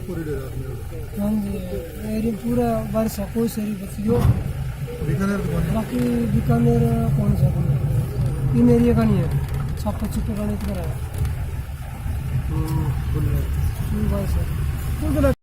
Corridor है आपने? हाँ जी, एरिया पूरा वर्षा कोई शहरी बची हो। बीकानेर तो कौन है? बाकी बीकानेर कौन सा इन एरिया का नहीं है, छापा छुपा का नहीं करा है। तो बोल रहा है। वर्षा